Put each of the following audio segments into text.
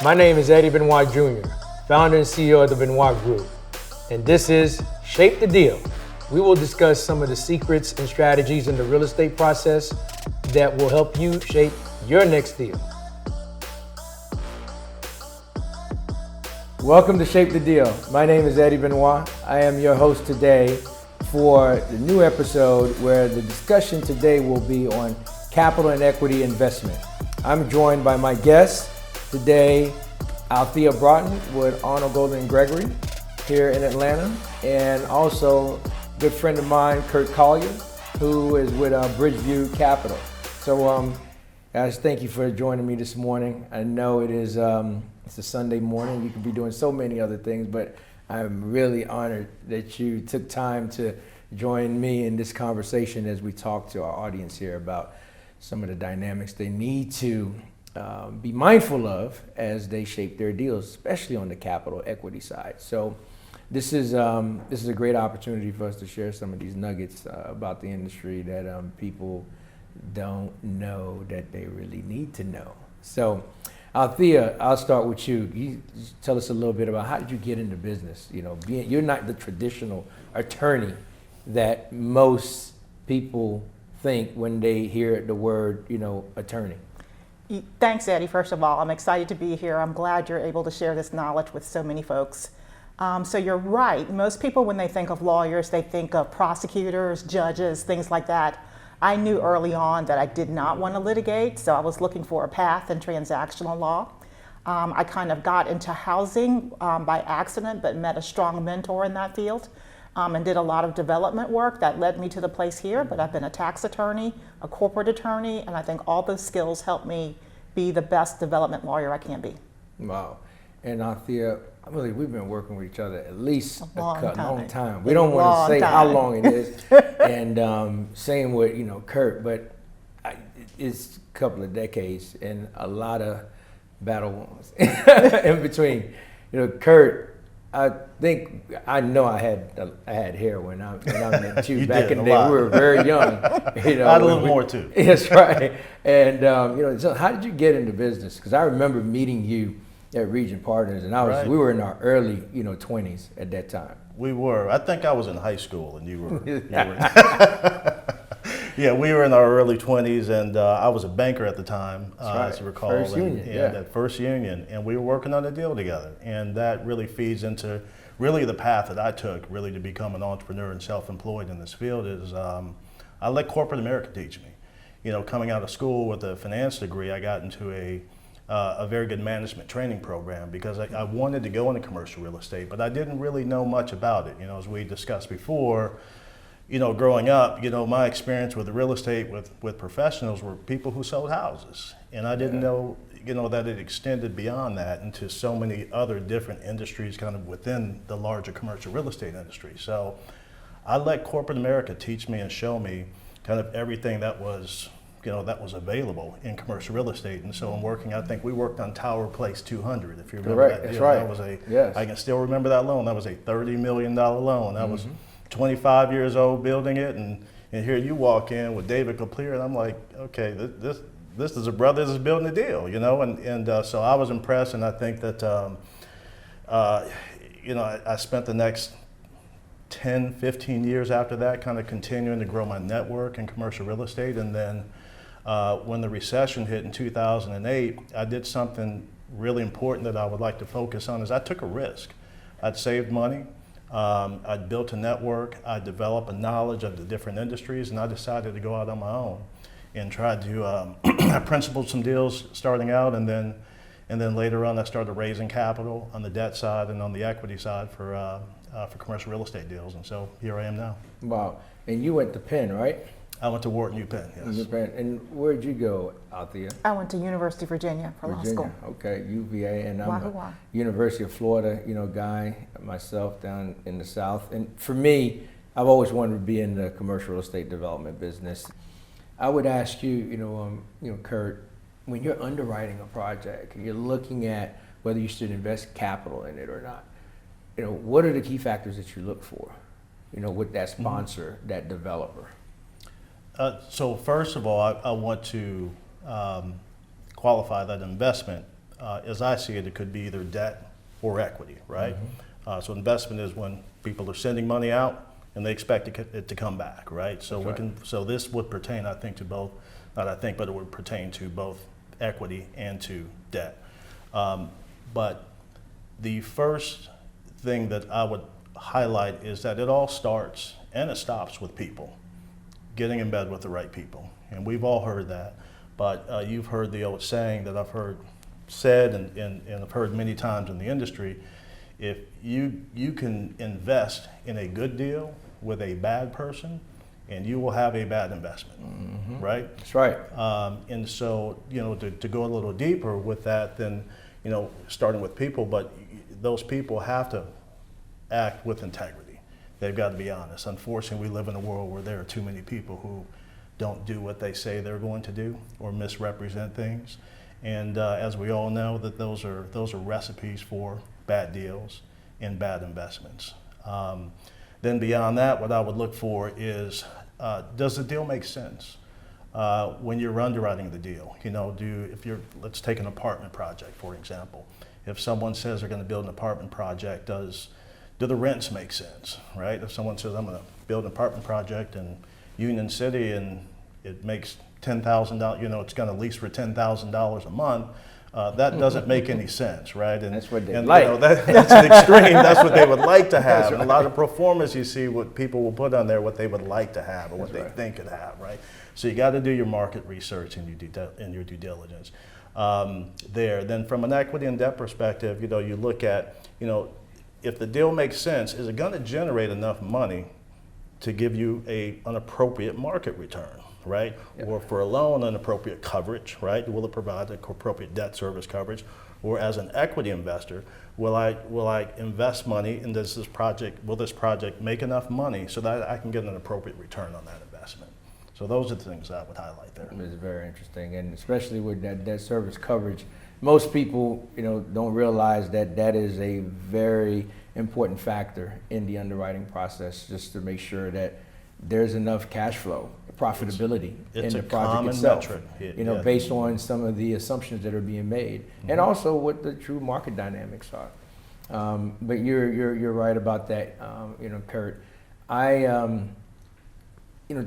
My name is Eddy Benoit Jr., founder and CEO of the Benoit Group, and this is Shape the Deal. We will discuss some of the secrets and strategies in the real estate process that will help you shape your next deal. Welcome to Shape the Deal. My name is Eddy Benoit. I am your host today for the new episode where the discussion today will be on capital and equity investment. I'm joined by my guests today, Althea Broughton with Arnold Golden Gregory here in Atlanta, and also a good friend of mine, Collier, who is with Bridgeview Capital. So guys, thank you for joining me this morning. I know it is it's a Sunday morning. You could be doing so many other things, but I'm really honored that you took time to join me in this conversation as we talk to our audience here about some of the dynamics they need to be mindful of as they shape their deals, especially on the capital equity side. So this is a great opportunity for us to share some of these nuggets about the industry that people don't know that they really need to know. So Althea, I'll start with you. You tell us a little bit about how did you get into business? You know, you're not the traditional attorney that most people think when they hear the word, attorney. Thanks, Eddy. First of all, I'm excited to be here. I'm glad you're able to share this knowledge with so many folks. So you're right. Most people, when they think of lawyers, they think of prosecutors, judges, things like that. I knew early on that I did not want to litigate, so I was looking for a path in transactional law. I kind of got into housing by accident, but met a strong mentor in that field and did a lot of development work that led me to the place here. But I've been a tax attorney, a corporate attorney, and I think all those skills help me be the best development lawyer I can be. Wow. And Althea, I believe we've been working with each other at least a long time. We A don't want long to say time. how long it is. And same with, Kurt, but it's a couple of decades and a lot of battle wounds in between. Kurt, I think I know I had hair when I met you, back in the day. We were very young. I had a little more too. That's right. And so how did you get into business? Because I remember meeting you at Region Partners, and we were in our early 20s at that time. We were. I think I was in high school, and you were. Yeah, we were in our early 20s, and I was a banker at the time, as you recall. First Union, At First Union, and we were working on a deal together, and that really feeds into really the path that I took, really to become an entrepreneur and self-employed in this field. Is I let corporate America teach me. Coming out of school with a finance degree, I got into a very good management training program because I wanted to go into commercial real estate, but I didn't really know much about it. As we discussed before, growing up, my experience with the real estate with professionals were people who sold houses. And I didn't know, that it extended beyond that into so many other different industries kind of within the larger commercial real estate industry. So I let corporate America teach me and show me kind of everything that was available in commercial real estate. And so I think we worked on Tower Place 200, if you remember that deal. That's right. Yes. I can still remember that loan. That was a $30 million loan. That was 25 years old building it, and here you walk in with David Collier, and I'm like, okay, this is a brother that's building a deal, and so I was impressed, and I think that, I spent the next 10, 15 years after that kind of continuing to grow my network in commercial real estate, and then when the recession hit in 2008, I did something really important that I would like to focus on, is I took a risk. I'd saved money. I'd built a network, I developed a knowledge of the different industries, and I decided to go out on my own and try to, I principled some deals starting out, and then later on I started raising capital on the debt side and on the equity side for commercial real estate deals, and so here I am now. Wow. And you went to Penn, right? I went to Wharton, UPenn, yes. And where'd you go, Althea? I went to University of Virginia for law school. Okay, UVA, and I'm a University of Florida, guy myself down in the South. And for me, I've always wanted to be in the commercial real estate development business. I would ask you, Kurt, when you're underwriting a project, you're looking at whether you should invest capital in it or not. What are the key factors that you look for, with that sponsor, that developer? So first of all, I want to qualify that investment as I see it, it could be either debt or equity, right? So investment is when people are sending money out and they expect it to come back, right? So so this would pertain, I think, to both, not I think, but it would pertain to both equity and to debt. But the first thing that I would highlight is that it all starts and it stops with people, getting in bed with the right people. And we've all heard that, but you've heard the old saying that I've heard said and I've heard many times in the industry: if you can invest in a good deal with a bad person, and you will have a bad investment, right? That's right. And so, to go a little deeper with that, then, starting with people, but those people have to act with integrity. They've got to be honest. Unfortunately, we live in a world where there are too many people who don't do what they say they're going to do or misrepresent things. And as we all know, that those are recipes for bad deals and bad investments. Then beyond that, what I would look for is, does the deal make sense? When you're underwriting the deal, let's take an apartment project, for example. If someone says they're going to build an apartment project, do the rents make sense, right? If someone says, I'm going to build an apartment project in Union City and it makes $10,000, it's going to lease for $10,000 a month, that doesn't make any sense, right? And that's what they like. That's an extreme. That's what they would like to have. Right. And a lot of performance, you see what people will put on there, what they would like to have or what they think could have, right? So you got to do your market research and your due diligence there. Then from an equity and debt perspective, you look at, if the deal makes sense, is it going to generate enough money to give you an appropriate market return? Right? Yeah. Or for a loan, an appropriate coverage, right? Will it provide the appropriate debt service coverage? Or as an equity investor, will I invest money in will this project make enough money so that I can get an appropriate return on that investment? So those are the things I would highlight there. It's very interesting, and especially with that debt service coverage, most people, don't realize that is a very important factor in the underwriting process, just to make sure that there's enough cash flow, profitability it's in the project itself. Metric. Based on some of the assumptions that are being made, and also what the true market dynamics are. But you're right about that, Kurt.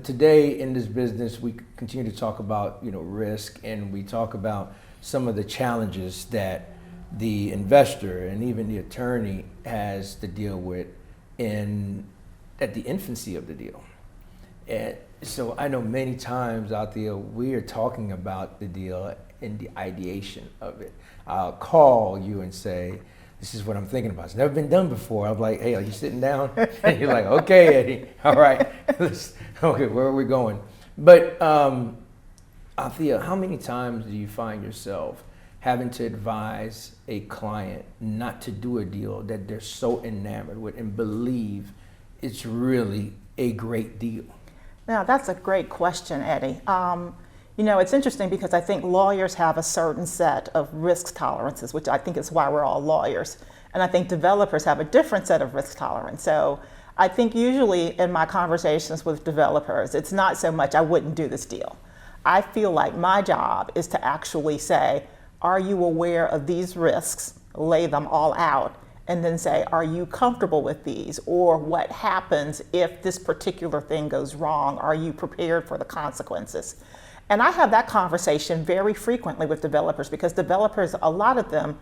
Today in this business, we continue to talk about risk, and we talk about some of the challenges that the investor and even the attorney has to deal with at the infancy of the deal. And so I know many times out there we are talking about the deal in the ideation of it. I'll call you and say, this is what I'm thinking about. It's never been done before. I'm like, hey, are you sitting down? And you're like, okay, Eddie, all right. Okay, where are we going? But Althea, how many times do you find yourself having to advise a client not to do a deal that they're so enamored with and believe it's really a great deal? Now, that's a great question, Eddie. It's interesting because I think lawyers have a certain set of risk tolerances, which I think is why we're all lawyers. And I think developers have a different set of risk tolerance. So I think usually in my conversations with developers, it's not so much I wouldn't do this deal. I feel like my job is to actually say, are you aware of these risks? Lay them all out. And then say, are you comfortable with these? Or what happens if this particular thing goes wrong? Are you prepared for the consequences? And I have that conversation very frequently with developers because developers, a lot of them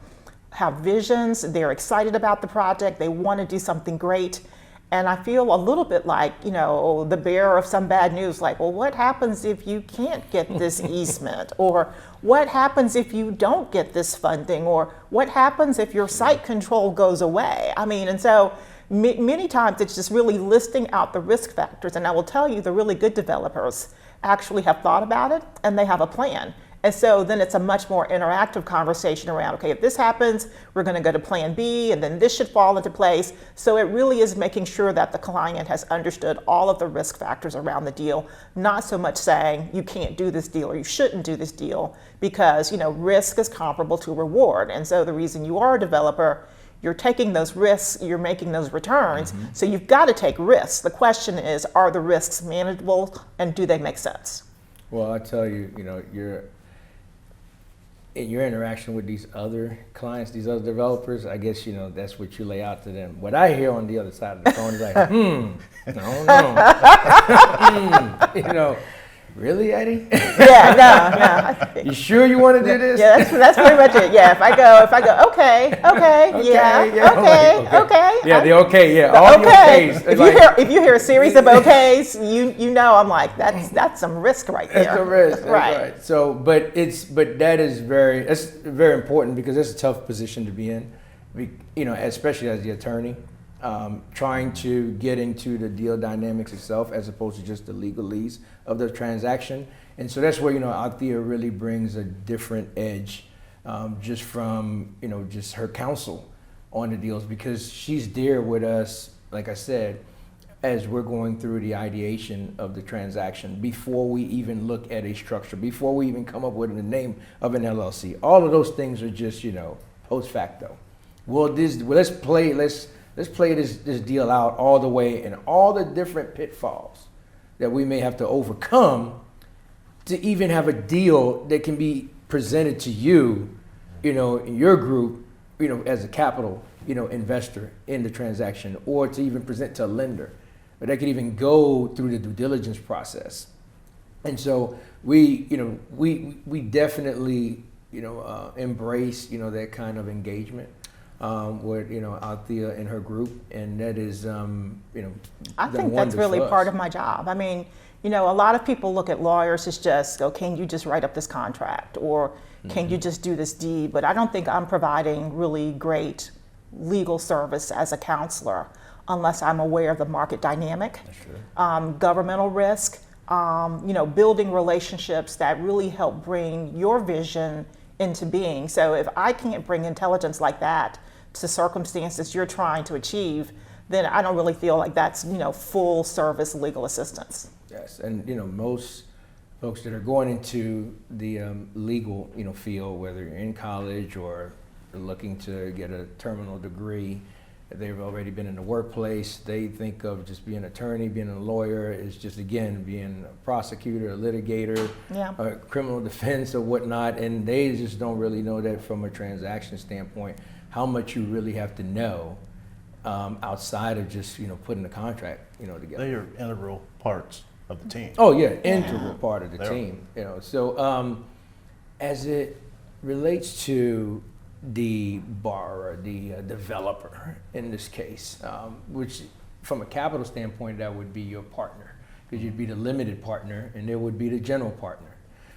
have visions, they're excited about the project, they want to do something great. And I feel a little bit like, the bearer of some bad news, like, well, what happens if you can't get this easement? Or what happens if you don't get this funding? Or what happens if your site control goes away? And so many times it's just really listing out the risk factors. And I will tell you, the really good developers actually have thought about it and they have a plan. And so then it's a much more interactive conversation around, okay, if this happens, we're going to go to plan B, and then this should fall into place. So it really is making sure that the client has understood all of the risk factors around the deal, not so much saying you can't do this deal or you shouldn't do this deal, because risk is comparable to reward. And so the reason you are a developer, you're taking those risks, you're making those returns. So you've got to take risks. The question is, are the risks manageable and do they make sense? Well, I tell you, in your interaction with these other clients, these other developers, I guess, that's what you lay out to them. What I hear on the other side of the phone is like, I don't know. Really, Eddie? Yeah, no. You sure you want to do this? Yeah, that's pretty much it. Yeah, if I go, okay, okay. Yeah, the okay, yeah, The all okay. the okays. If you hear a series of okays, you know I'm like, that's some risk right there. That's a risk, that's Right. right. So, but that's very important because it's a tough position to be in, especially as the attorney. Trying to get into the deal dynamics itself as opposed to just the legalese of the transaction. And so that's where, Althea really brings a different edge just from, just her counsel on the deals because she's there with us, like I said, as we're going through the ideation of the transaction before we even look at a structure, before we even come up with the name of an LLC. All of those things are just, post facto. Let's play this deal out all the way and all the different pitfalls that we may have to overcome to even have a deal that can be presented to you, in your group, as a capital, investor in the transaction, or to even present to a lender, or that could even go through the due diligence process. And so we definitely, embrace, that kind of engagement. With Althea and her group, and that is I think that's really part of my job. I mean, a lot of people look at lawyers as just, can you just write up this contract, or can you just do this deed? But I don't think I'm providing really great legal service as a counselor unless I'm aware of the market dynamic, governmental risk, building relationships that really help bring your vision into being. So if I can't bring intelligence like that to circumstances you're trying to achieve, then I don't really feel like that's, full service legal assistance. Yes, and most folks that are going into the legal, field, whether you're in college or looking to get a terminal degree, they've already been in the workplace. They think of just being an attorney, being a lawyer is just, again, being a prosecutor, a litigator, a criminal defense or whatnot, and they just don't really know that from a transaction standpoint, how much you really have to know outside of just, putting the contract, together. They are integral parts of the team. Oh yeah, integral part of the team. So as it relates to the borrower, the developer in this case, which from a capital standpoint, that would be your partner, because you'd be the limited partner and there would be the general partner,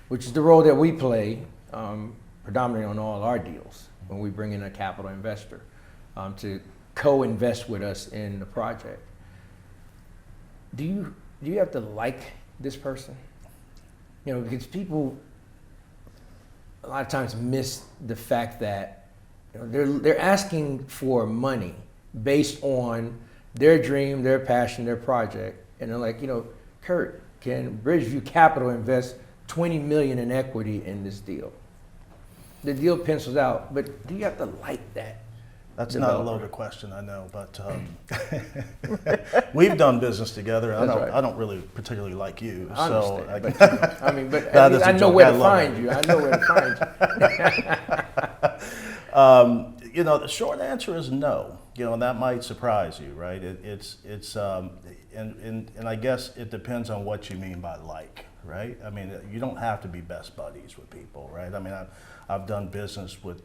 which is the role that we play predominantly on all our deals when we bring in a capital investor to co-invest with us in the project. Do you have to like this person? Because people a lot of times miss the fact that they're asking for money based on their dream, their passion, their project, and they're like, Kurt, can Bridgeview Capital invest $20 million in equity in this deal? The deal pencils out, but do you have to like that? That's developer? not a loaded question, I know, but we've done business together. I don't really particularly like you, I so understand, but I know where to find you. I know where to find you. The short answer is no. And that might surprise you, right? And I guess it depends on what you mean by like, right? I mean, you don't have to be best buddies with people, right? I mean, I've done business with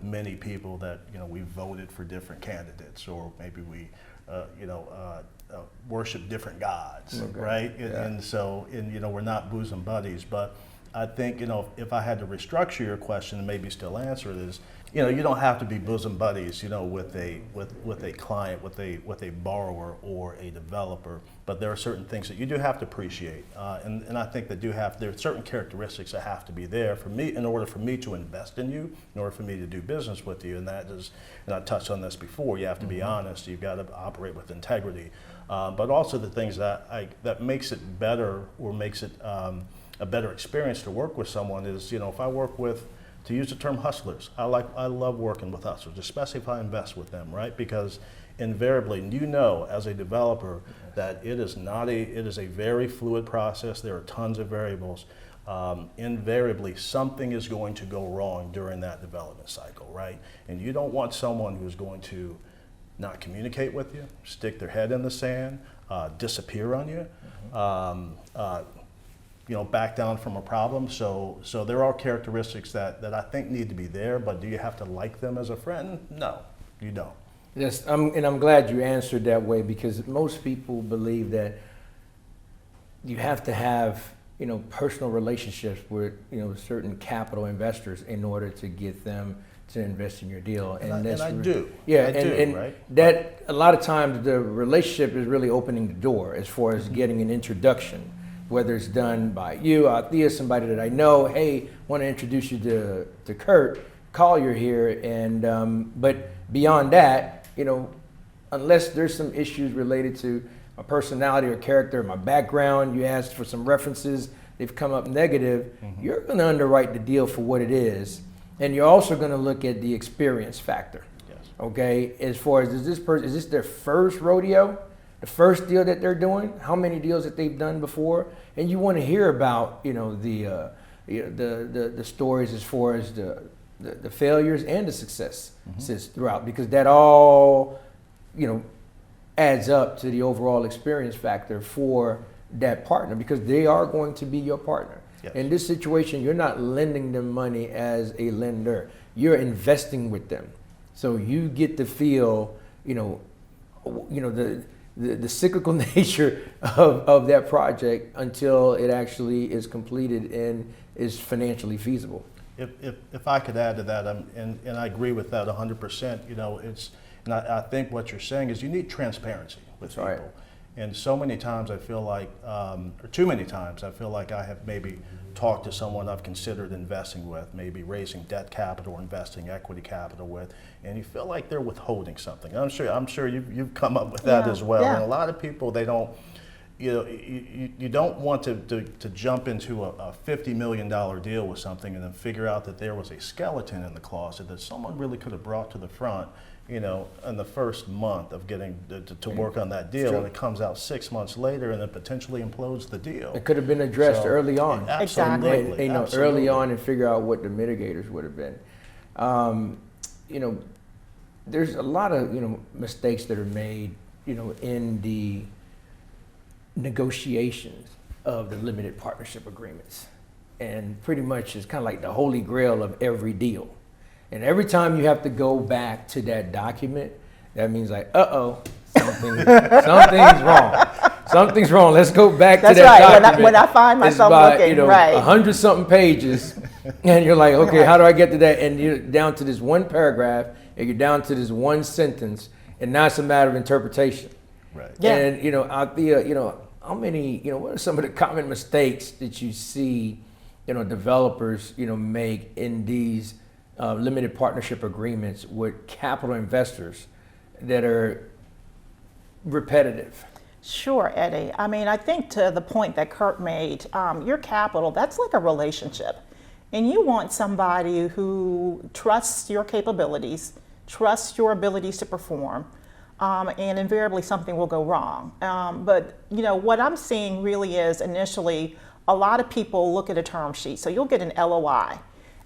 many people that we voted for different candidates, or maybe we worship different gods, right? And so we're not bosom buddies, but I think if I had to restructure your question and maybe still answer it is, you don't have to be bosom buddies, with a client, with a borrower or a developer, but there are certain things that you do have to appreciate, and I think that there are certain characteristics that have to be there for me in order for me to invest in you, in order for me to do business with you, and that is, and I touched on this before, you have to be honest, you've got to operate with integrity, but also the things that makes it better or makes it a better experience to work with someone is, if I work with, to use the term hustlers, I love working with hustlers, especially if I invest with them, right? Because invariably, as a developer, that it is a very fluid process. There are tons of variables, invariably something is going to go wrong during that development cycle, right? And you don't want someone who's going to not communicate with you, stick their head in the sand, disappear on you, back down from a problem. So there are characteristics that I think need to be there, but do you have to like them as a friend? No, you don't. Yes, and I'm glad you answered that way, because most people believe that you have to have, personal relationships with, certain capital investors in order to get them to invest in your deal. And I do. Yeah, I do, right? That a lot of times the relationship is really opening the door as far as getting an introduction, whether it's done by you, Althea, somebody that I know. Hey, want to introduce you to Kurt Collier here, and but beyond that, unless there's some issues related to my personality or character, my background, you asked for some references, they've come up negative, you're going to underwrite the deal for what it is. And you're also going to look at the experience factor. Yes. Okay, as far as is this their first rodeo, the first deal that they're doing? How many deals that they've done before? And you want to hear about the stories as far as the failures and the successes throughout, because that all adds up to the overall experience factor for that partner, because they are going to be your partner. Yes. In this situation, you're not lending them money as a lender. You're investing with them. So you get to feel, the cyclical nature of that project until it actually is completed and is financially feasible. If I could add to that, and I agree with that 100%, and I think what you're saying is you need transparency with people. Right. And so many times I feel like, or too many times, I feel like I have maybe talked to someone I've considered investing with, maybe raising debt capital or investing equity capital with, and you feel like they're withholding something. I'm sure you've come up with that as well. Yeah. And a lot of people, they don't, you don't want to jump into a $50 million deal with something and then figure out that there was a skeleton in the closet that someone really could have brought to the front, in the first month of getting to work on that deal, and it comes out 6 months later and it potentially implodes the deal. It could have been addressed early on. Absolutely. And, early on, and figure out what the mitigators would have been. There's a lot of mistakes that are made in the negotiations of the limited partnership agreements, and pretty much it's kind of like the holy grail of every deal. And every time you have to go back to that document, that means like, something's wrong. Something's wrong. Let's go back to that document. That's right. When I find myself looking, right. 100-something pages, and you're like, okay, how do I get to that? And you're down to this one paragraph, and you're down to this one sentence, and now it's a matter of interpretation. Right. Yeah. And Althea, how many, what are some of the common mistakes that you see, developers, make in these limited partnership agreements with capital investors that are repetitive? Sure, Eddie. I mean, I think to the point that Kurt made, your capital, that's like a relationship. And you want somebody who trusts your capabilities, trusts your abilities to perform, and invariably something will go wrong. But what I'm seeing really is initially a lot of people look at a term sheet. So you'll get an LOI.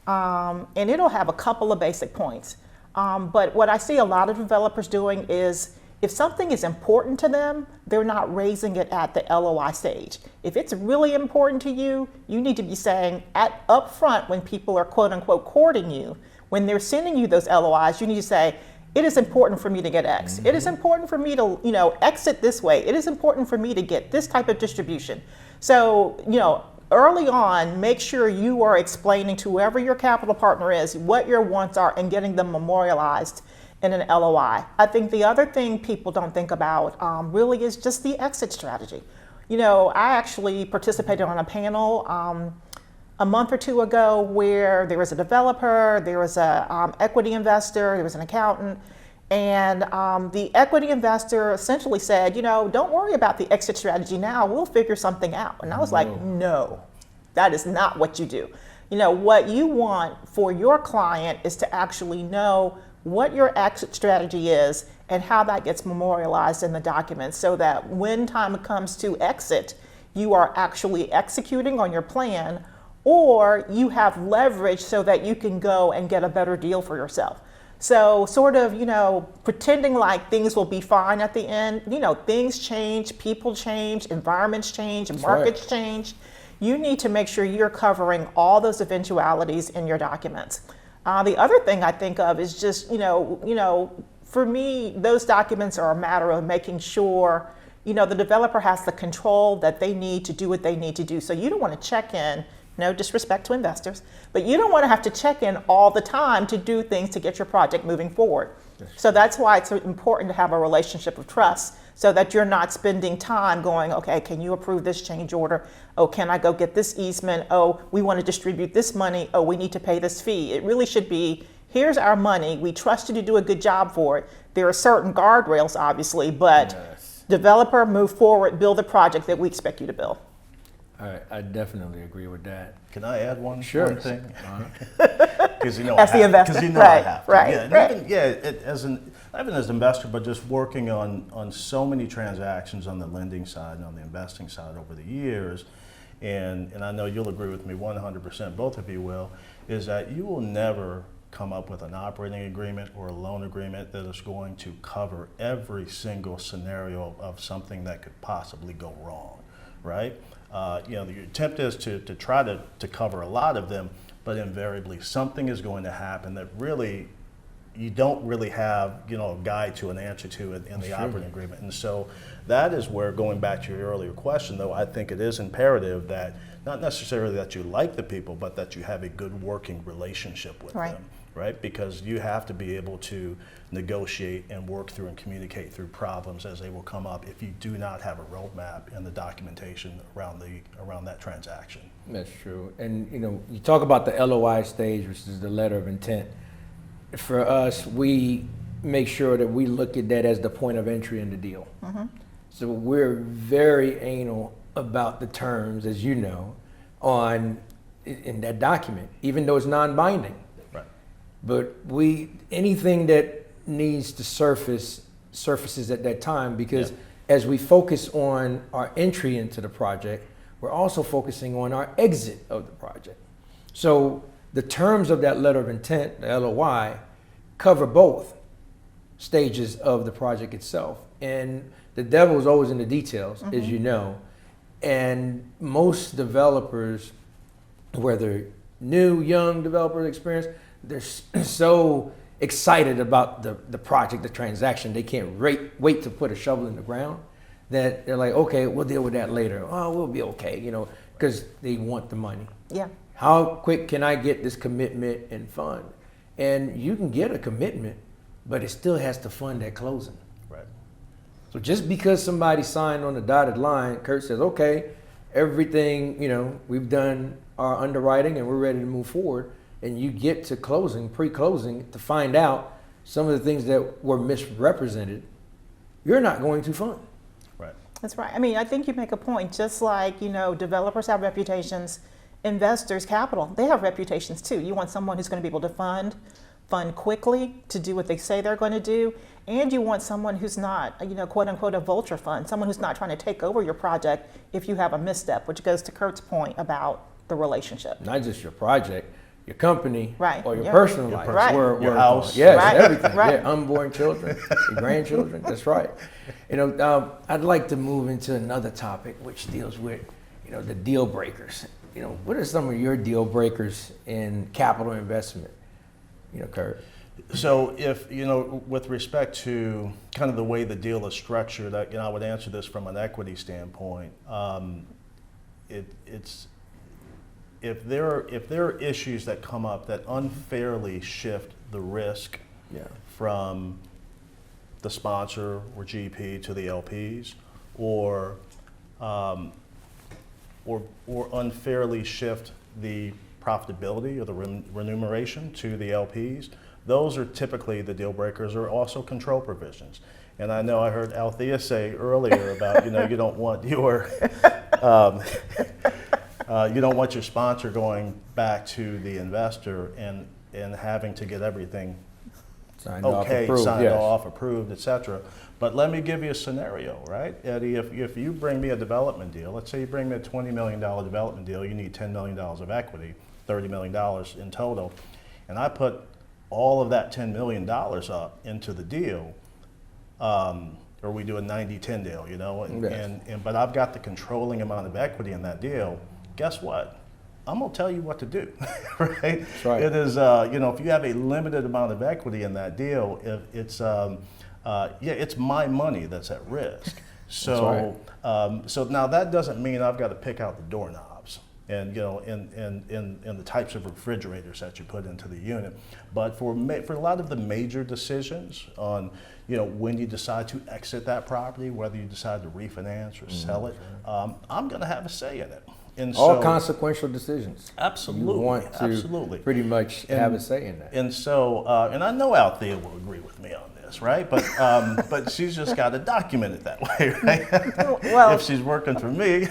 And it'll have a couple of basic points. But what I see a lot of developers doing is if something is important to them, they're not raising it at the LOI stage. If it's really important to you, you need to be saying up front when people are quote unquote courting you, when they're sending you those LOIs, you need to say, it is important for me to get X. Mm-hmm. It is important for me to exit this way. It is important for me to get this type of distribution. So, early on, make sure you are explaining to whoever your capital partner is what your wants are and getting them memorialized in an LOI. I think the other thing people don't think about really is just the exit strategy. I actually participated on a panel a month or two ago where there was a developer, there was a equity investor, there was an accountant, and the equity investor essentially said, don't worry about the exit strategy now, we'll figure something out. And I was like, no, that is not what you do. What you want for your client is to actually know what your exit strategy is and how that gets memorialized in the documents so that when time comes to exit, you are actually executing on your plan or you have leverage so that you can go and get a better deal for yourself. So sort of, pretending like things will be fine at the end, things change, people change, environments change, markets change. You need to make sure you're covering all those eventualities in your documents. The other thing I think of is just, for me, those documents are a matter of making sure, the developer has the control that they need to do what they need to do. So you don't want to check in, no disrespect to investors, but you don't want to have to check in all the time to do things to get your project moving forward. So that's why it's important to have a relationship of trust, so that you're not spending time going, okay, can you approve this change order? Oh, can I go get this easement? Oh, we want to distribute this money. Oh, we need to pay this fee. It really should be, here's our money. We trust you to do a good job for it. There are certain guardrails, obviously, but developer, move forward, build the project that we expect you to build. All right, I definitely agree with that. Can I add one thing? Because As the investor, I have to. Right. Even as an investor, but just working on so many transactions on the lending side and on the investing side over the years, and I know you'll agree with me 100%, both of you will, is that you will never come up with an operating agreement or a loan agreement that is going to cover every single scenario of something that could possibly go wrong, right? The attempt is to try to cover a lot of them, but invariably something is going to happen that really you don't really have a guide to an answer to it in the operating agreement. And so that is where, going back to your earlier question, though, I think it is imperative that not necessarily that you like the people, but that you have a good working relationship with them, right? Because you have to be able to negotiate and work through and communicate through problems as they will come up if you do not have a roadmap and the documentation around that transaction. That's true. And you talk about the LOI stage, which is the letter of intent. For us, we make sure that we look at that as the point of entry in the deal. So we're very anal about the terms, as you know, in that document, even though it's non-binding. Right. But anything that needs to surfaces at that time, because as we focus on our entry into the project, we're also focusing on our exit of the project. So the terms of that letter of intent, the LOI, cover both stages of the project itself. And the devil is always in the details, as you know. And most developers, whether new, young developer experience, they're so excited about the project, the transaction, they can't wait to put a shovel in the ground, that they're like, okay, we'll deal with that later. Oh, we'll be okay, because they want the money. Yeah. How quick can I get this commitment and fund? And you can get a commitment, but it still has to fund that closing. Right. So just because somebody signed on the dotted line, Kurt says, okay, everything, we've done our underwriting and we're ready to move forward, and you get to closing, pre-closing, to find out some of the things that were misrepresented, you're not going to fund. Right. That's right. I mean, I think you make a point. Just like, developers have reputations, investors, capital, they have reputations too. You want someone who's going to be able to fund quickly, to do what they say they're going to do, and you want someone who's not, quote unquote, a vulture fund, someone who's not trying to take over your project if you have a misstep, which goes to Kurt's point about the relationship. Not just your project, your company, or your personal life. Right. Your house. Yes, Right. everything. Right. Yeah, unborn children, your grandchildren. That's right. I'd like to move into another topic, which deals with, the deal breakers. What are some of your deal breakers in capital investment? Kurt. So if, with respect to kind of the way the deal is structured, I would answer this from an equity standpoint. It's if there are issues that come up that unfairly shift the risk from the sponsor or GP to the LPs, or unfairly shift the profitability or the remuneration to the LPs, those are typically the deal breakers, or also control provisions. And I know I heard Althea say earlier about, you don't want your sponsor going back to the investor and having to get everything Signed off, okay, approved, signed yes. off, approved, etc. But let me give you a scenario, right, Eddie? If you bring me a development deal, let's say you bring me a $20 million development deal, you need $10 million of equity, $30 million in total, and I put all of that $10 million up into the deal, or we do a 90-10 deal, you know, but I've got the controlling amount of equity in that deal. Guess what? I'm gonna tell you what to do, right? That's right. It is, you know, if you have a limited amount of equity in that deal, if it's, it's my money that's at risk. So, so now that doesn't mean I've got to pick out the doorknobs and, you know, and the types of refrigerators that you put into the unit. But for a lot of the major decisions on, you know, when you decide to exit that property, whether you decide to refinance or sell it, I'm going to have a say in it. And All so, consequential decisions. absolutely, You want to absolutely. pretty much have a say in that. And so, and I know Althea will agree with me on this, right? But but she's just got to document it that way, right? Well, if she's working for me.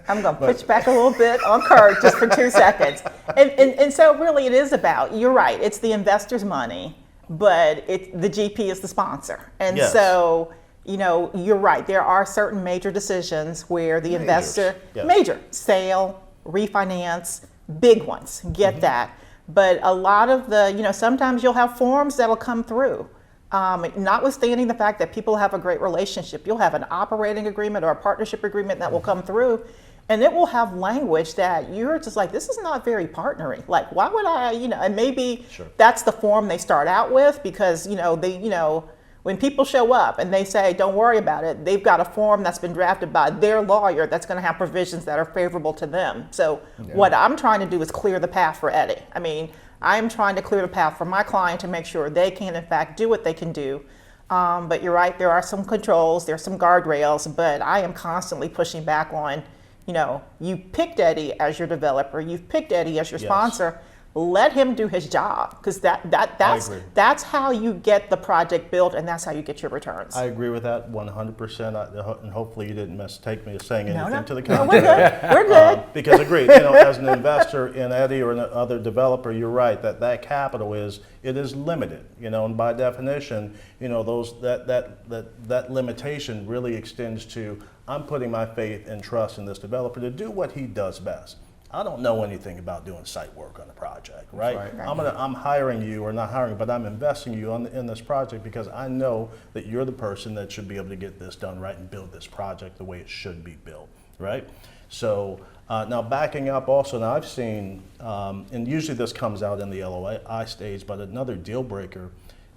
I'm going to push back a little bit on Kurt just for 2 seconds. And so really it is about, you're right, it's the investor's money, but the GP is the sponsor. And Yes. so, you know, you're right, there are certain major decisions where the investor, Yes. major, sale, refinance, big ones, get that. But a lot of the, you know, sometimes you'll have forms that'll come through. Notwithstanding the fact that people have a great relationship, you'll have an operating agreement or a partnership agreement that will come through, and it will have language that you're just like, this is not very partnery. Like, why would I, you know, and maybe that's the form they start out with because, you know, when people show up and they say, don't worry about it, they've got a form that's been drafted by their lawyer that's going to have provisions that are favorable to them. So what I'm trying to do is clear the path for Eddy. I mean, I'm trying to clear the path for my client to make sure they can, in fact, do what they can do. But you're right, there are some controls, there's some guardrails, but I am constantly pushing back on, you know, you picked Eddy as your developer, you've picked Eddy as your sponsor. Let him do his job because that's how you get the project built and that's how you get your returns. I agree with that 100%, and hopefully you didn't mistake me as saying anything to the No, contrary. we're good. Because agreed, you know, as an investor in Eddy or another developer, you're right that capital is limited, you know, and by definition, you know, that limitation really extends to I'm putting my faith and trust in this developer to do what he does best. I don't know anything about doing site work on a project, right? I'm hiring you, or not hiring, but I'm investing you in this project because I know that you're the person that should be able to get this done right and build this project the way it should be built, right? So now backing up also, now I've seen, and usually this comes out in the LOI stage, but another deal breaker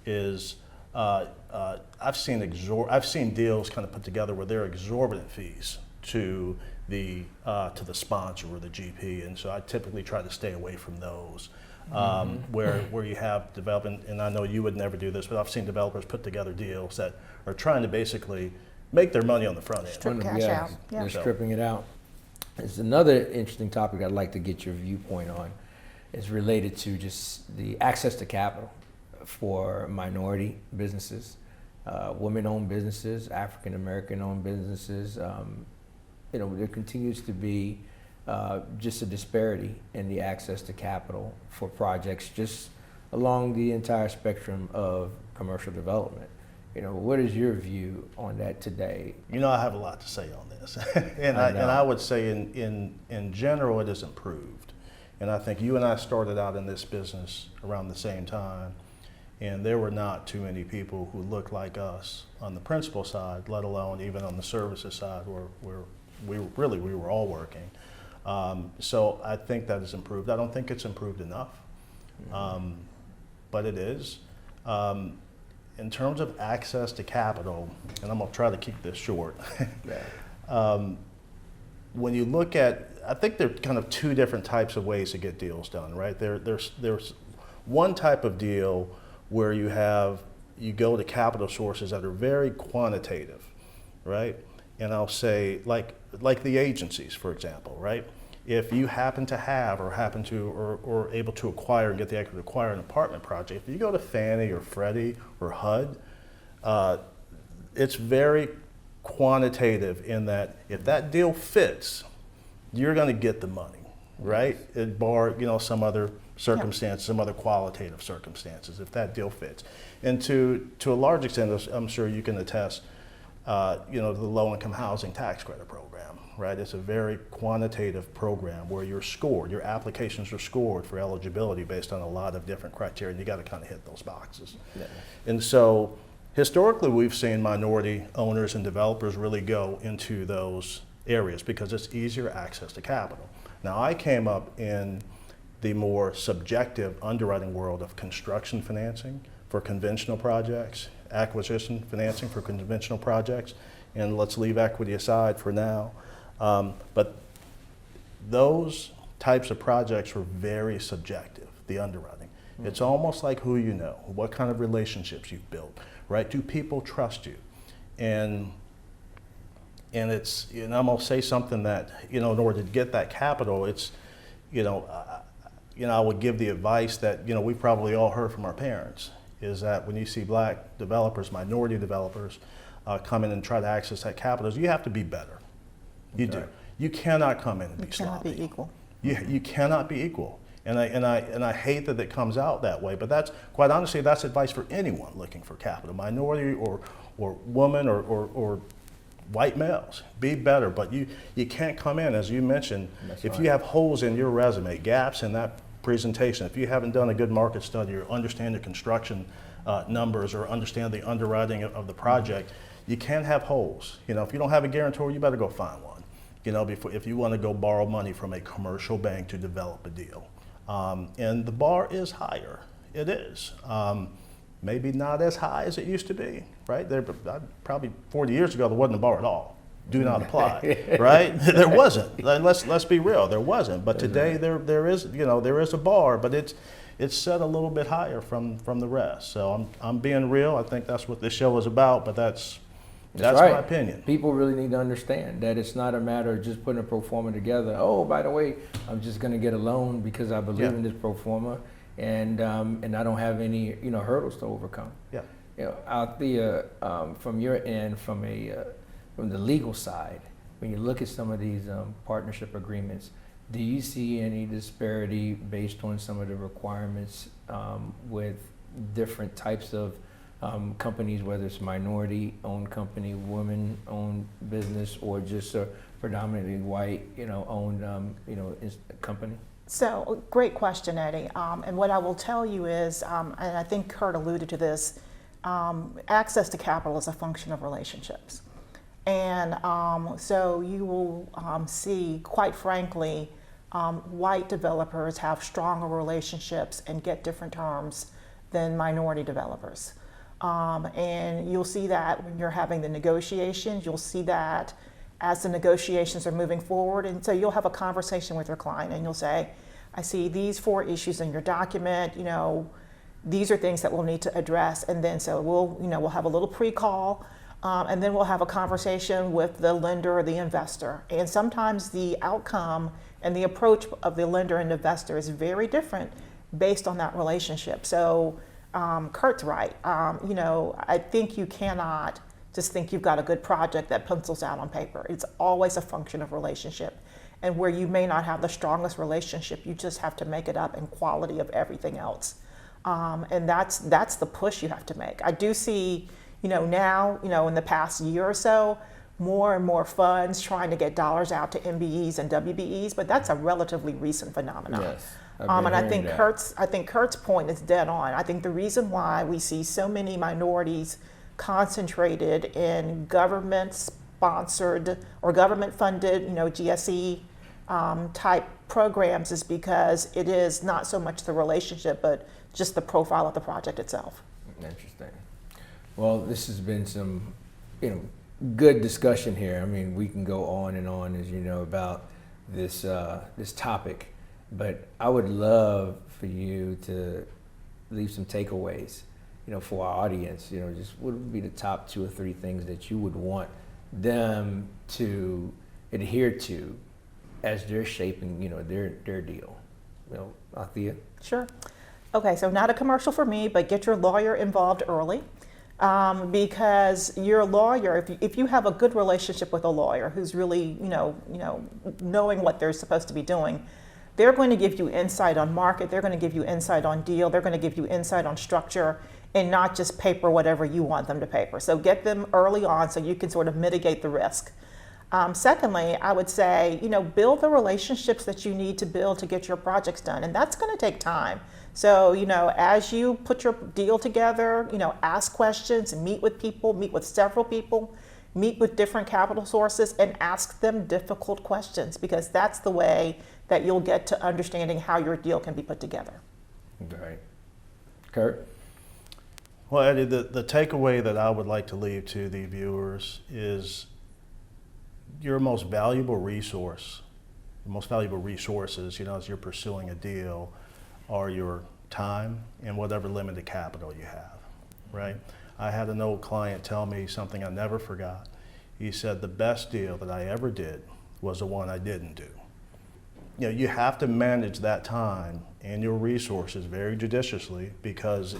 is I've seen deals kind of put together where they're exorbitant fees to the sponsor or the GP, and so I typically try to stay away from those. Where you have development, and I know you would never do this, but I've seen developers put together deals that are trying to basically make their money on the front end. Strip cash out. Yeah. They're stripping it out. There's another interesting topic I'd like to get your viewpoint on. It's related to just the access to capital for minority businesses, women-owned businesses, African-American-owned businesses. You know, there continues to be just a disparity in the access to capital for projects just along the entire spectrum of commercial development. You know, what is your view on that today? You know, I have a lot to say on this, and I would say in general it has improved. And I think you and I started out in this business around the same time, and there were not too many people who looked like us on the principal side, let alone even on the services side where we were all working. So I think that has improved. I don't think it's improved enough, but it is. In terms of access to capital, and I'm gonna try to keep this short. When you look at, I think there are kind of two different types of ways to get deals done, right? There's one type of deal where you go to capital sources that are very quantitative, right? And I'll say like the agencies, for example, right? If you happen to have or able to acquire and get the equity to acquire an apartment project, if you go to Fannie or Freddie or HUD, it's very quantitative in that if that deal fits, you're going to get the money, right? It bar, some other circumstances, some other qualitative circumstances, if that deal fits. And to a large extent, I'm sure you can attest, the low-income housing tax credit program, right? It's a very quantitative program where you're scored, your applications are scored for eligibility based on a lot of different criteria, and you got to kind of hit those boxes. Yeah. And so historically, we've seen minority owners and developers really go into those areas because it's easier access to capital. Now, I came up in the more subjective underwriting world of construction financing for conventional projects, acquisition financing for conventional projects, and let's leave equity aside for now. But those types of projects were very subjective, the underwriting. Mm-hmm. It's almost like who you know, what kind of relationships you've built, right? Do people trust you? And it's, I'm gonna say something that, in order to get that capital, it's, I would give the advice that, we probably all heard from our parents, is that when you see black developers, minority developers come in and try to access that capital, you have to be better. You do. You cannot come in and be sloppy. You cannot be equal. You cannot be equal. And I hate that it comes out that way, but that's, quite honestly, that's advice for anyone looking for capital, minority or woman or white males. Be better, but you can't come in, as you mentioned, if you have holes in your resume, gaps in that presentation, if you haven't done a good market study or understand the construction numbers or understand the underwriting of the project, you can't have holes. If you don't have a guarantor, you better go find one. If you want to go borrow money from a commercial bank to develop a deal. And the bar is higher. It is. Maybe not as high as it used to be, right? Probably 40 years ago, there wasn't a bar at all. Do not apply, right? There wasn't. Let's be real. There wasn't. But today there is a bar, but it's set a little bit higher from the rest. So I'm being real. I think that's what this show is about. But that's right. My opinion. People really need to understand that it's not a matter of just putting a pro forma together. Oh, by the way, I'm just going to get a loan because I believe in this pro forma, and I don't have any hurdles to overcome. Yeah. Althea, from your end, from the legal side, when you look at some of these partnership agreements, do you see any disparity based on some of the requirements with different types of companies, whether it's minority-owned company, women-owned business, or just a predominantly white, owned, company? So, great question, Eddie. And what I will tell you is, and I think Kurt alluded to this, access to capital is a function of relationships. And so you will see, quite frankly, white developers have stronger relationships and get different terms than minority developers. And you'll see that when you're having the negotiations, you'll see that as the negotiations are moving forward. And so you'll have a conversation with your client and you'll say, I see these 4 issues in your document, these are things that we'll need to address. And then so we'll have a little pre-call, and then we'll have a conversation with the lender or the investor. And sometimes the outcome and the approach of the lender and investor is very different based on that relationship. So Kurt's right. I think you cannot just think you've got a good project that pencils out on paper. It's always a function of relationship. And where you may not have the strongest relationship, you just have to make it up in quality of everything else. And that's the push you have to make. I do see, now, in the past year or so, more and more funds trying to get dollars out to MBEs and WBEs, but that's a relatively recent phenomenon. Yes. And I think Kurt's point is dead on. I think the reason why we see so many minorities concentrated in government-sponsored or government-funded, GSE type programs is because it is not so much the relationship, but just the profile of the project itself. Interesting. Well, this has been some, good discussion here. I mean, we can go on and on, as you know, about this topic. But I would love for you to leave some takeaways, for our audience. Just what would be the top 2 or 3 things that you would want them to adhere to as they're shaping, their deal. Althea? Sure. Okay, so not a commercial for me, but get your lawyer involved early. Because your lawyer, if you have a good relationship with a lawyer who's really, knowing what they're supposed to be doing, they're going to give you insight on market, they're going to give you insight on deal, they're going to give you insight on structure, and not just paper whatever you want them to paper. So get them early on so you can sort of mitigate the risk. Secondly, I would say, build the relationships that you need to build to get your projects done, and that's going to take time. So, as you put your deal together, ask questions, meet with people, meet with several people, meet with different capital sources, and ask them difficult questions, because that's the way that you'll get to understanding how your deal can be put together. Right. Kurt? Well, Eddie, the takeaway that I would like to leave to the viewers is your most valuable resource, the most valuable resources, as you're pursuing a deal, are your time and whatever limited capital you have, right? I had an old client tell me something I never forgot. He said, the best deal that I ever did was the one I didn't do. You have to manage that time and your resources very judiciously, because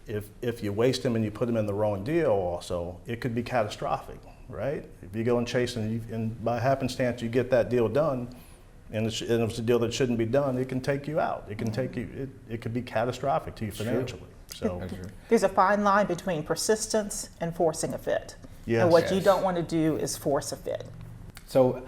if you waste them and you put them in the wrong deal also, it could be catastrophic, right? If you go and chase and by happenstance you get that deal done, and it's a deal that shouldn't be done, it can take you out. It can take you. It could be catastrophic to you financially. So there's a fine line between persistence and forcing a fit. Yes. And what you don't want to do is force a fit. So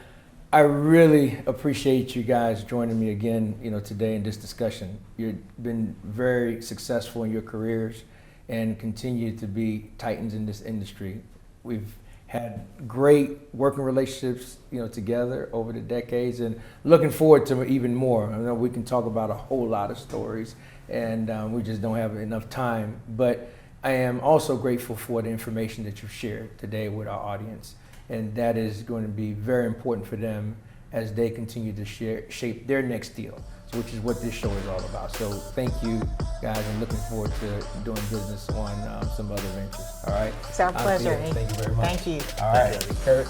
I really appreciate you guys joining me again, today in this discussion. You've been very successful in your careers and continue to be titans in this industry. We've had great working relationships, together over the decades, and looking forward to even more. I know we can talk about a whole lot of stories, and we just don't have enough time. But I am also grateful for the information that you've shared today with our audience, and that is going to be very important for them as they continue to shape their next deal, which is what this show is all about. So thank you, guys, and looking forward to doing business on some other ventures. All right. It's our pleasure. Thank you very much. Thank you. All right, Kurt.